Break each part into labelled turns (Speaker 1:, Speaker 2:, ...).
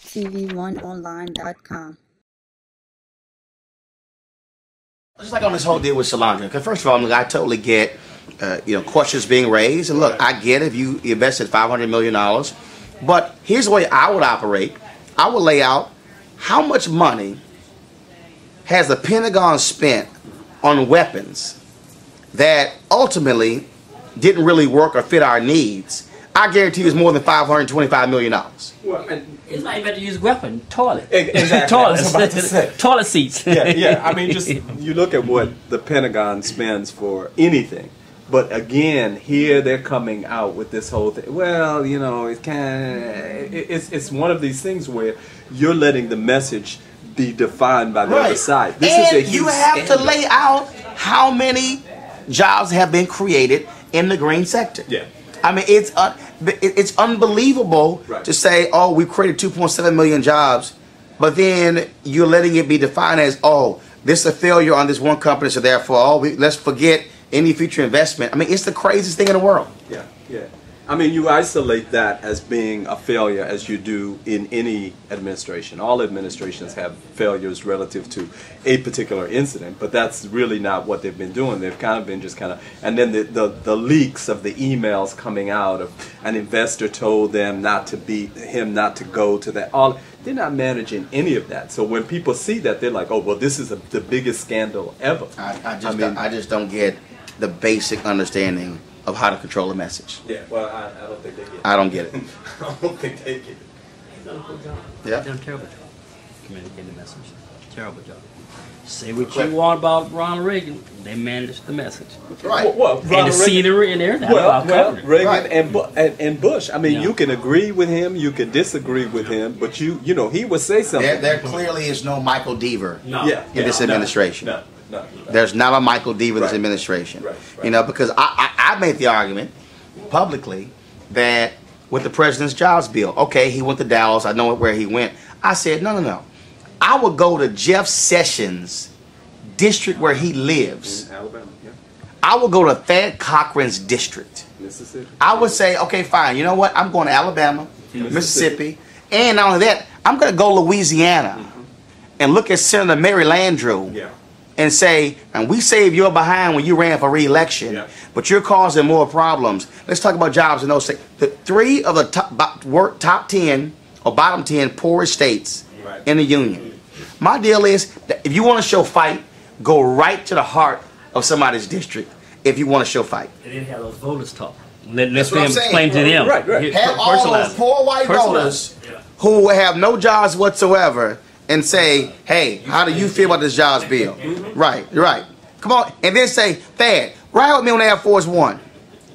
Speaker 1: tv1online.com.
Speaker 2: Just like on this whole deal with Solandra, because first of all, I totally get, questions being raised, and look, I get if you invested $500 million, but here's the way I would operate. I would lay out how much money has the Pentagon spent on weapons that ultimately didn't really work or fit our needs. I guarantee it's more than $525 million.
Speaker 3: Well,
Speaker 4: It's not even to use weapon. Toilet.
Speaker 3: Exactly.
Speaker 4: Toilets. Toilet seats.
Speaker 3: Yeah. I mean, just you look at what the Pentagon spends for anything, but again, here they're coming out with this whole thing. Well, it's one of these things where you're letting the message be defined by the other side.
Speaker 2: You have to lay out how many jobs have been created in the green sector.
Speaker 3: Yeah.
Speaker 2: I mean, it's unbelievable to say, oh, we created 2.7 million jobs, but then you're letting it be defined as, oh, this is a failure on this one company, so therefore, let's forget any future investment. I mean, it's the craziest thing in the world.
Speaker 3: Yeah. I mean, you isolate that as being a failure as you do in any administration. All administrations have failures relative to a particular incident, but that's really not what they've been doing. They've kind of been and then the leaks of the emails coming out of an investor told them not to go to that. They're not managing any of that. So when people see that, they're like, oh, well, this is the biggest scandal ever.
Speaker 2: I just don't get the basic understanding of how to control a message.
Speaker 3: Yeah, well, I don't think they get it.
Speaker 2: I don't get it.
Speaker 3: I don't think they get it.
Speaker 4: They've done a good job.
Speaker 2: Yeah.
Speaker 4: They've done a terrible job communicating the message. Terrible job. Say what you want about Ronald Reagan, they managed the message.
Speaker 2: Right.
Speaker 3: Well,
Speaker 4: and the scenery and everything.
Speaker 3: Reagan and Bush. I mean, you can agree with him, you can disagree with him, but he would say something.
Speaker 2: There clearly is no Michael Deaver in this administration.
Speaker 3: No.
Speaker 2: There's not a Michael Deaver in this administration.
Speaker 3: Right.
Speaker 2: Because I made the argument publicly that with the president's jobs bill, okay, he went to Dallas, I know where he went. I said, no. I would go to Jeff Sessions' district where he lives.
Speaker 3: In Alabama, yeah.
Speaker 2: I would go to Thad Cochran's district.
Speaker 3: Mississippi.
Speaker 2: I would say, okay, fine, you know what? I'm going to Alabama, Mississippi, and not only that, I'm going to go to Louisiana and look at Senator Mary Landrieu.
Speaker 3: Yeah.
Speaker 2: And say, and we saved your behind when you ran for re-election, but you're causing more problems. Let's talk about jobs in those states. The 3 of the top 10 or bottom 10 poorest states in the union. My deal is that if you want to show fight, go right to the heart of somebody's district. If you want to show fight,
Speaker 4: they didn't have those voters talk. Let's explain to them.
Speaker 3: Right.
Speaker 2: Have all those poor white voters who have no jobs whatsoever. And say, hey, how do you feel about this jobs bill? Right. Come on, and then say, Thad, ride with me on Air Force One.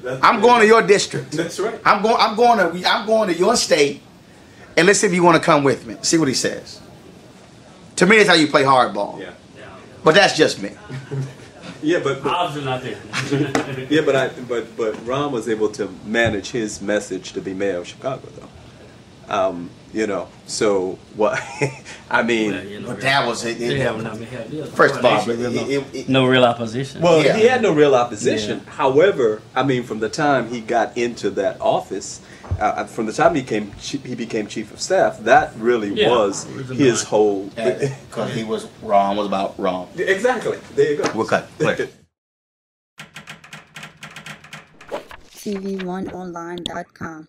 Speaker 2: I'm going to your district.
Speaker 3: That's right.
Speaker 2: I'm going to your state, and let's see if you want to come with me. See what he says. To me, that's how you play hardball.
Speaker 3: Yeah.
Speaker 2: But that's just me.
Speaker 3: Yeah, but
Speaker 4: odds are not there.
Speaker 3: Yeah, but Ron was able to manage his message to be mayor of Chicago, though. So what? I mean,
Speaker 2: but that was it.
Speaker 4: First
Speaker 2: of all,
Speaker 4: no real opposition.
Speaker 3: Well, he had no real opposition. Yeah. However, I mean, from the time he got into that office, from the time he became chief of staff, that really was his whole.
Speaker 2: Because Ron was about Ron.
Speaker 3: Exactly. There you go.
Speaker 2: We'll cut.
Speaker 1: tv1online.com.